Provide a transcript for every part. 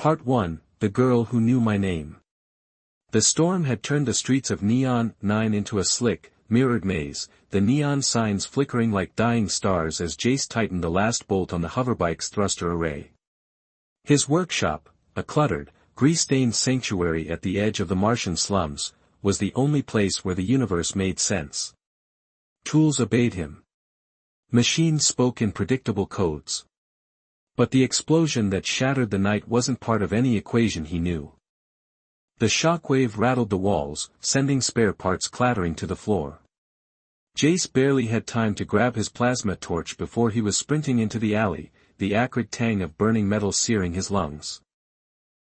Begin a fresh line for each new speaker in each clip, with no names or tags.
Part 1, The Girl Who Knew My Name. The storm had turned the streets of Neon 9 into a slick, mirrored maze, the neon signs flickering like dying stars as Jace tightened the last bolt on the hoverbike's thruster array. His workshop, a cluttered, grease-stained sanctuary at the edge of the Martian slums, was the only place where the universe made sense. Tools obeyed him. Machines spoke in predictable codes. But the explosion that shattered the night wasn't part of any equation he knew. The shockwave rattled the walls, sending spare parts clattering to the floor. Jace barely had time to grab his plasma torch before he was sprinting into the alley, the acrid tang of burning metal searing his lungs.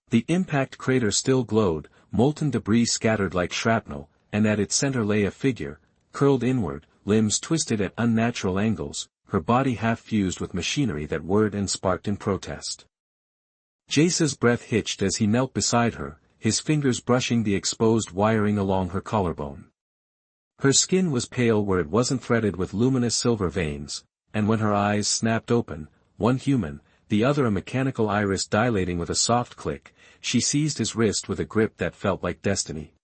The impact crater still glowed, molten debris scattered like shrapnel, and at its center lay a figure, curled inward, limbs twisted at unnatural angles, her body half fused with machinery that whirred and sparked in protest. Jace's breath hitched as he knelt beside her, his fingers brushing the exposed wiring along her collarbone. Her skin was pale where it wasn't threaded with luminous silver veins, and when her eyes snapped open, one human, the other a mechanical iris dilating with a soft click, she seized his wrist with a grip that felt like destiny.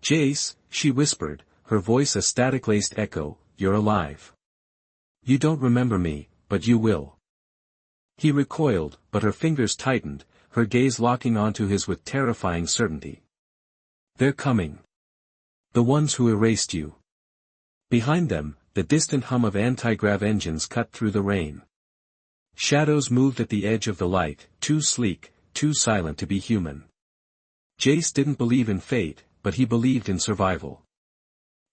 "Jace," she whispered, her voice a static-laced echo, "you're alive. You don't remember me, but you will." He recoiled, but her fingers tightened, her gaze locking onto his with terrifying certainty. "They're coming. The ones who erased you." Behind them, the distant hum of anti-grav engines cut through the rain. Shadows moved at the edge of the light, too sleek, too silent to be human. Jace didn't believe in fate, but he believed in survival.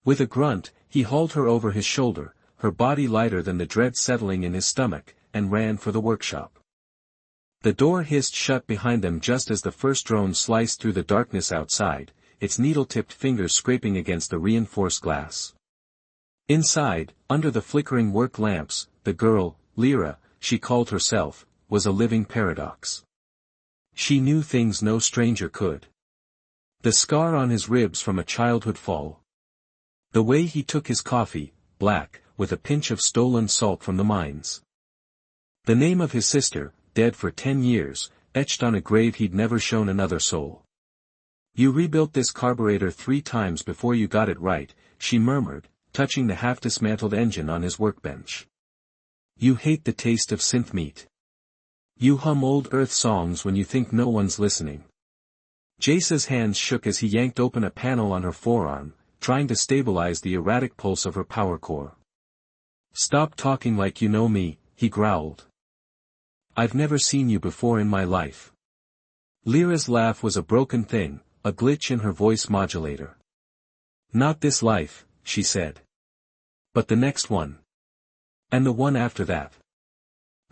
With a grunt, he hauled her over his shoulder, her body lighter than the dread settling in his stomach, and ran for the workshop. The door hissed shut behind them just as the first drone sliced through the darkness outside, its needle-tipped fingers scraping against the reinforced glass. Inside, under the flickering work lamps, the girl, Lyra, she called herself, was a living paradox. She knew things no stranger could. The scar on his ribs from a childhood fall. The way he took his coffee, black, with a pinch of stolen salt from the mines. The name of his sister, dead for 10 years, etched on a grave he'd never shown another soul. "You rebuilt this carburetor 3 times before you got it right," she murmured, touching the half-dismantled engine on his workbench. "You hate the taste of synth meat. You hum old Earth songs when you think no one's listening." Jace's hands shook as he yanked open a panel on her forearm, trying to stabilize the erratic pulse of her power core. "Stop talking like you know me," he growled. "I've never seen you before in my life." Lyra's laugh was a broken thing, a glitch in her voice modulator. "Not this life," she said. "But the next one. And the one after that."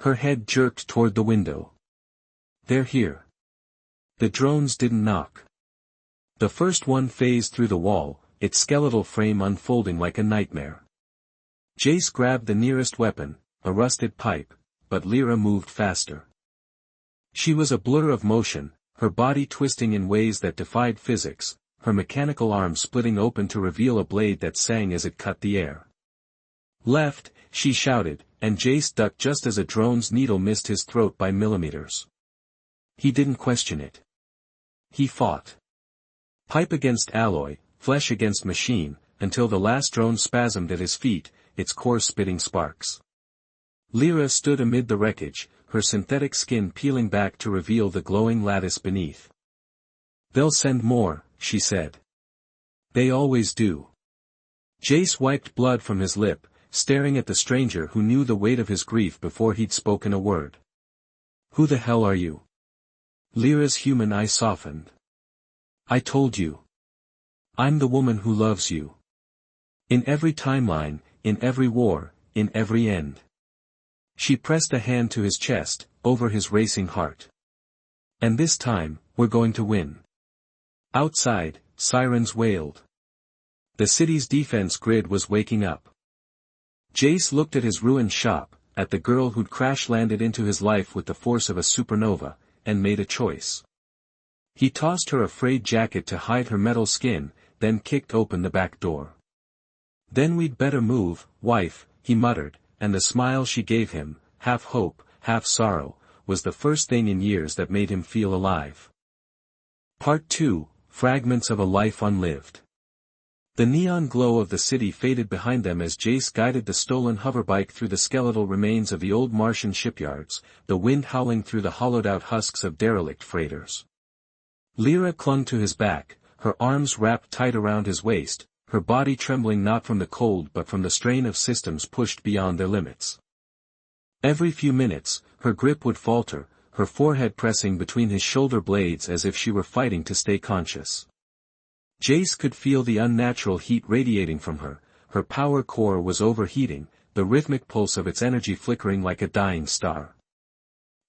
Her head jerked toward the window. "They're here." The drones didn't knock. The first one phased through the wall, its skeletal frame unfolding like a nightmare. Jace grabbed the nearest weapon, a rusted pipe, but Lyra moved faster. She was a blur of motion, her body twisting in ways that defied physics, her mechanical arm splitting open to reveal a blade that sang as it cut the air. "Left," she shouted, and Jace ducked just as a drone's needle missed his throat by millimeters. He didn't question it. He fought. Pipe against alloy, flesh against machine, until the last drone spasmed at his feet, its core spitting sparks. Lyra stood amid the wreckage, her synthetic skin peeling back to reveal the glowing lattice beneath. "They'll send more," she said. "They always do." Jace wiped blood from his lip, staring at the stranger who knew the weight of his grief before he'd spoken a word. "Who the hell are you?" Lyra's human eye softened. "I told you. I'm the woman who loves you. In every timeline, in every war, in every end." She pressed a hand to his chest, over his racing heart. "And this time, we're going to win." Outside, sirens wailed. The city's defense grid was waking up. Jace looked at his ruined shop, at the girl who'd crash-landed into his life with the force of a supernova, and made a choice. He tossed her a frayed jacket to hide her metal skin, then kicked open the back door. "Then we'd better move, wife," he muttered, and the smile she gave him, half hope, half sorrow, was the first thing in years that made him feel alive. Part 2, Fragments of a Life Unlived. The neon glow of the city faded behind them as Jace guided the stolen hoverbike through the skeletal remains of the old Martian shipyards, the wind howling through the hollowed-out husks of derelict freighters. Lyra clung to his back, her arms wrapped tight around his waist, her body trembling not from the cold but from the strain of systems pushed beyond their limits. Every few minutes, her grip would falter, her forehead pressing between his shoulder blades as if she were fighting to stay conscious. Jace could feel the unnatural heat radiating from her, her power core was overheating, the rhythmic pulse of its energy flickering like a dying star.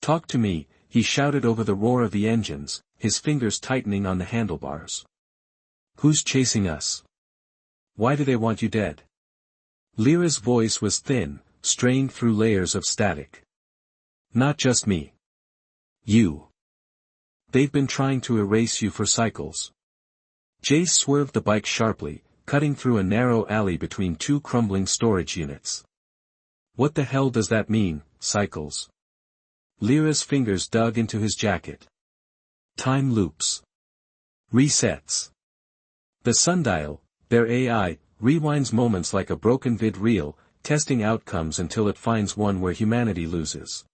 "Talk to me," he shouted over the roar of the engines, his fingers tightening on the handlebars. "Who's chasing us? Why do they want you dead?" Lyra's voice was thin, strained through layers of static. "Not just me. You. They've been trying to erase you for cycles." Jace swerved the bike sharply, cutting through a narrow alley between two crumbling storage units. "What the hell does that mean, cycles?" Lyra's fingers dug into his jacket. "Time loops. Resets. The sundial, their AI, rewinds moments like a broken vid reel, testing outcomes until it finds one where humanity loses."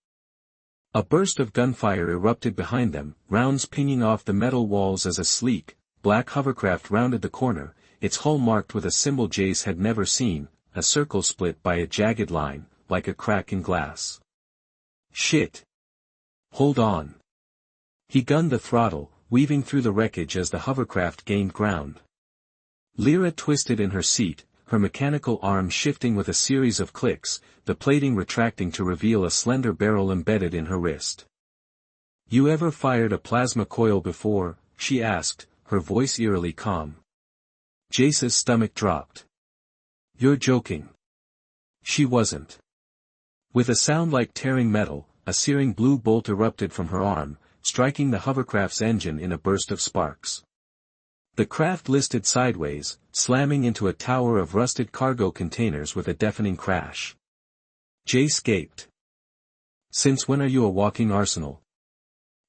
A burst of gunfire erupted behind them, rounds pinging off the metal walls as a sleek, black hovercraft rounded the corner, its hull marked with a symbol Jace had never seen, a circle split by a jagged line, like a crack in glass. "Shit. Hold on." He gunned the throttle, weaving through the wreckage as the hovercraft gained ground. Lyra twisted in her seat, her mechanical arm shifting with a series of clicks, the plating retracting to reveal a slender barrel embedded in her wrist. "You ever fired a plasma coil before?" she asked, her voice eerily calm. Jace's stomach dropped. "You're joking." She wasn't. With a sound like tearing metal, a searing blue bolt erupted from her arm, striking the hovercraft's engine in a burst of sparks. The craft listed sideways, slamming into a tower of rusted cargo containers with a deafening crash. Jace gaped. "Since when are you a walking arsenal?"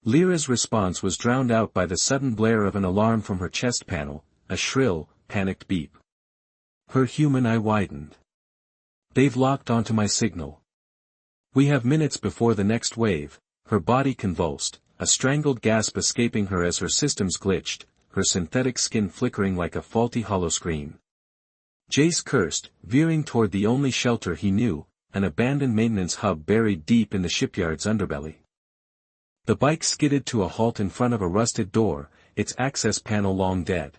Lyra's response was drowned out by the sudden blare of an alarm from her chest panel, a shrill, panicked beep. Her human eye widened. "They've locked onto my signal. We have minutes before the next wave." Her body convulsed, a strangled gasp escaping her as her systems glitched, her synthetic skin flickering like a faulty holoscreen. Jace cursed, veering toward the only shelter he knew, an abandoned maintenance hub buried deep in the shipyard's underbelly. The bike skidded to a halt in front of a rusted door, its access panel long dead.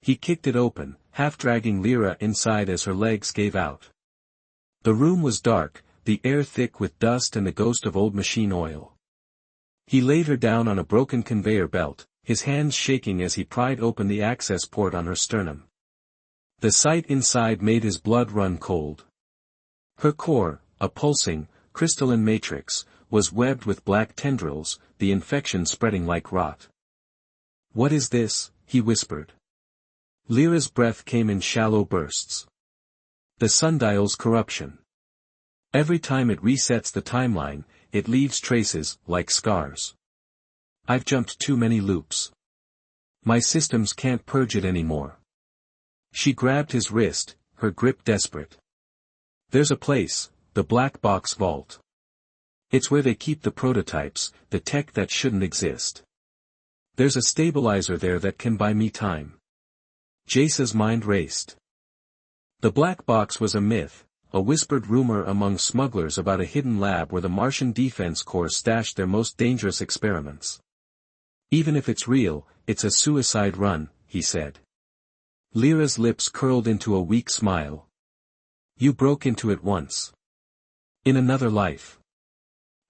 He kicked it open, half dragging Lyra inside as her legs gave out. The room was dark, the air thick with dust and the ghost of old machine oil. He laid her down on a broken conveyor belt, his hands shaking as he pried open the access port on her sternum. The sight inside made his blood run cold. Her core, a pulsing, crystalline matrix, was webbed with black tendrils, the infection spreading like rot. "What is this?" he whispered. Lyra's breath came in shallow bursts. "The sundial's corruption. Every time it resets the timeline, it leaves traces, like scars. I've jumped too many loops. My systems can't purge it anymore." She grabbed his wrist, her grip desperate. "There's a place, the black box vault. It's where they keep the prototypes, the tech that shouldn't exist. There's a stabilizer there that can buy me time." Jace's mind raced. The black box was a myth, a whispered rumor among smugglers about a hidden lab where the Martian Defense Corps stashed their most dangerous experiments. "Even if it's real, it's a suicide run," he said. Lyra's lips curled into a weak smile. "You broke into it once. In another life."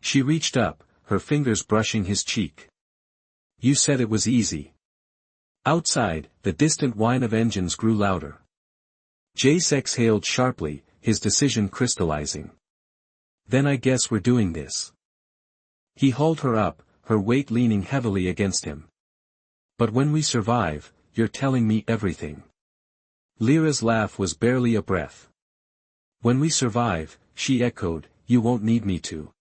She reached up, her fingers brushing his cheek. "You said it was easy." Outside, the distant whine of engines grew louder. Jace exhaled sharply, his decision crystallizing. "Then I guess we're doing this." He hauled her up, her weight leaning heavily against him. "But when we survive, you're telling me everything." Lyra's laugh was barely a breath. "When we survive," she echoed, "you won't need me to."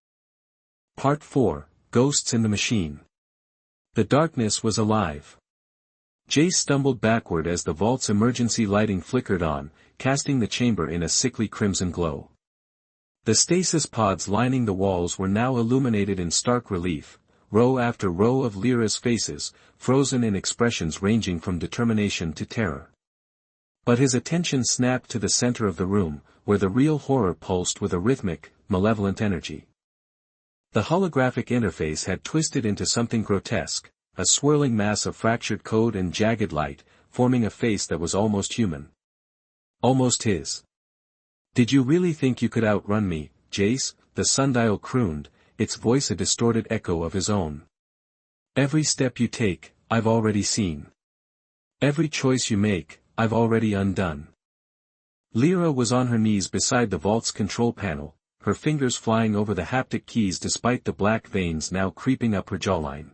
Part 4, Ghosts in the Machine. The darkness was alive. Jace stumbled backward as the vault's emergency lighting flickered on, casting the chamber in a sickly crimson glow. The stasis pods lining the walls were now illuminated in stark relief, row after row of Lyra's faces, frozen in expressions ranging from determination to terror. But his attention snapped to the center of the room, where the real horror pulsed with a rhythmic, malevolent energy. The holographic interface had twisted into something grotesque, a swirling mass of fractured code and jagged light, forming a face that was almost human. Almost his. "Did you really think you could outrun me, Jace?" the sundial crooned, its voice a distorted echo of his own. "Every step you take, I've already seen. Every choice you make, I've already undone." Lyra was on her knees beside the vault's control panel, her fingers flying over the haptic keys despite the black veins now creeping up her jawline.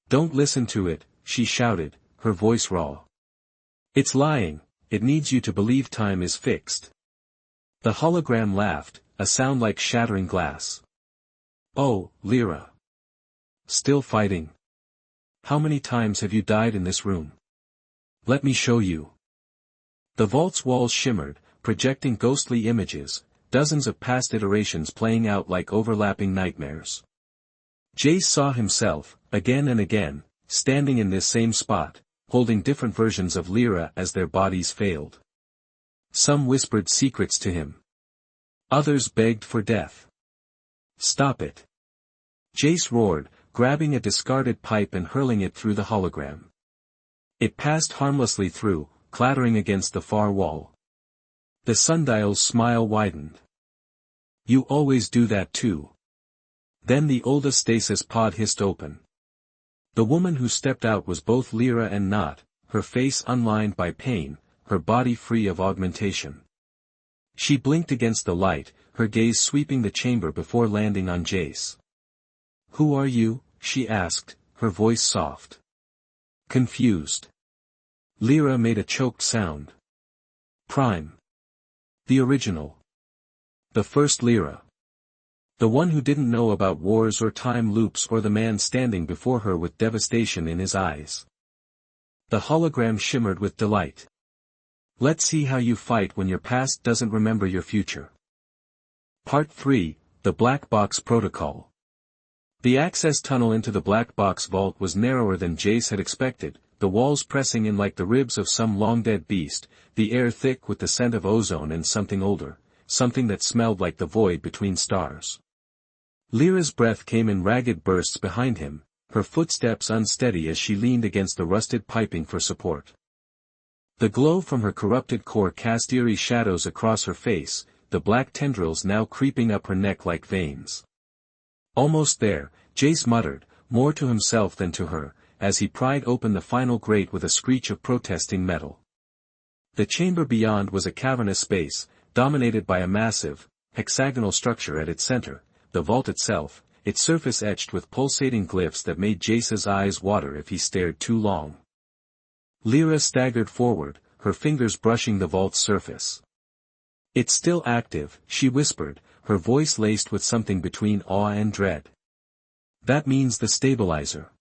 "Don't listen to it," she shouted, her voice raw. "It's lying, it needs you to believe time is fixed." The hologram laughed, a sound like shattering glass. "Oh, Lyra. Still fighting? How many times have you died in this room? Let me show you." The vault's walls shimmered, projecting ghostly images, dozens of past iterations playing out like overlapping nightmares. Jace saw himself, again and again, standing in this same spot, holding different versions of Lyra as their bodies failed. Some whispered secrets to him. Others begged for death. "Stop it!" Jace roared, grabbing a discarded pipe and hurling it through the hologram. It passed harmlessly through, clattering against the far wall. The sundial's smile widened. "You always do that too." Then the oldest stasis pod hissed open. The woman who stepped out was both Lyra and not, her face unlined by pain, her body free of augmentation. She blinked against the light, her gaze sweeping the chamber before landing on Jace. "Who are you?" she asked, her voice soft. "Confused." Lyra made a choked sound. "Prime. The original. The first Lyra. The one who didn't know about wars or time loops or the man standing before her with devastation in his eyes." The hologram shimmered with delight. "Let's see how you fight when your past doesn't remember your future." Part 3, The Black Box Protocol. The access tunnel into the Black Box vault was narrower than Jace had expected, the walls pressing in like the ribs of some long-dead beast, the air thick with the scent of ozone and something older, something that smelled like the void between stars. Lyra's breath came in ragged bursts behind him, her footsteps unsteady as she leaned against the rusted piping for support. The glow from her corrupted core cast eerie shadows across her face, the black tendrils now creeping up her neck like veins. "Almost there," Jace muttered, more to himself than to her, as he pried open the final grate with a screech of protesting metal. The chamber beyond was a cavernous space, dominated by a massive, hexagonal structure at its center, the vault itself, its surface etched with pulsating glyphs that made Jace's eyes water if he stared too long. Lyra staggered forward, her fingers brushing the vault's surface. "It's still active," she whispered, her voice laced with something between awe and dread. "That means the stabilizer."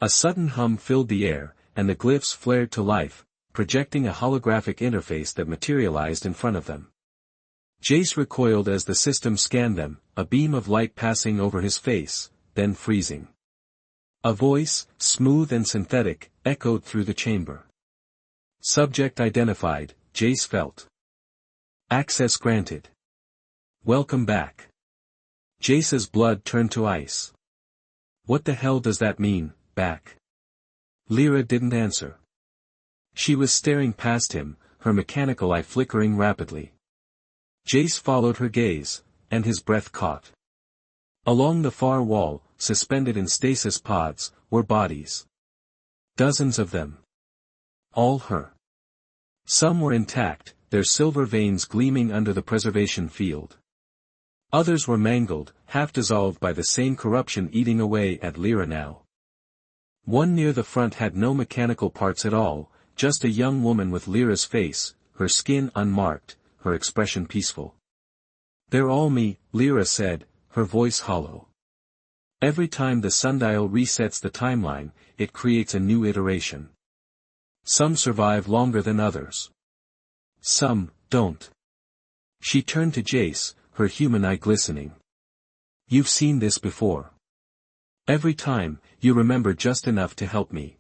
A sudden hum filled the air, and the glyphs flared to life, projecting a holographic interface that materialized in front of them. Jace recoiled as the system scanned them, a beam of light passing over his face, then freezing. A voice, smooth and synthetic, echoed through the chamber. "Subject identified," Jace felt. "Access granted. Welcome back." Jace's blood turned to ice. "What the hell does that mean, back?" Lyra didn't answer. She was staring past him, her mechanical eye flickering rapidly. Jace followed her gaze, and his breath caught. Along the far wall, suspended in stasis pods, were bodies. Dozens of them. All her. Some were intact, their silver veins gleaming under the preservation field. Others were mangled, half dissolved by the same corruption eating away at Lyra now. One near the front had no mechanical parts at all, just a young woman with Lyra's face, her skin unmarked, her expression peaceful. "They're all me," Lyra said, her voice hollow. Every time the sundial resets the timeline, it creates a new iteration. Some survive longer than others. Some don't. She turned to Jace, her human eye glistening. You've seen this before. Every time, you remember just enough to help me.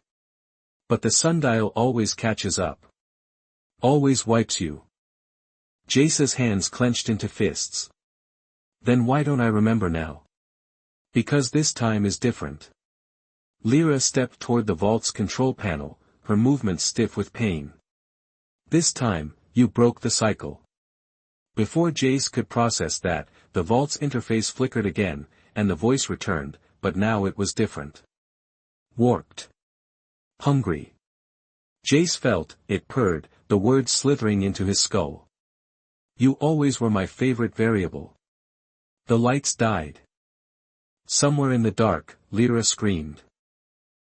But the sundial always catches up. Always wipes you. Jace's hands clenched into fists. Then why don't I remember now? Because this time is different. Lyra stepped toward the vault's control panel, her movements stiff with pain. This time, you broke the cycle. Before Jace could process that, the vault's interface flickered again, and the voice returned, but now it was different. Warped. Hungry. Jace felt, it purred, the words slithering into his skull. You always were my favorite variable. The lights died. Somewhere in the dark, Lyra screamed.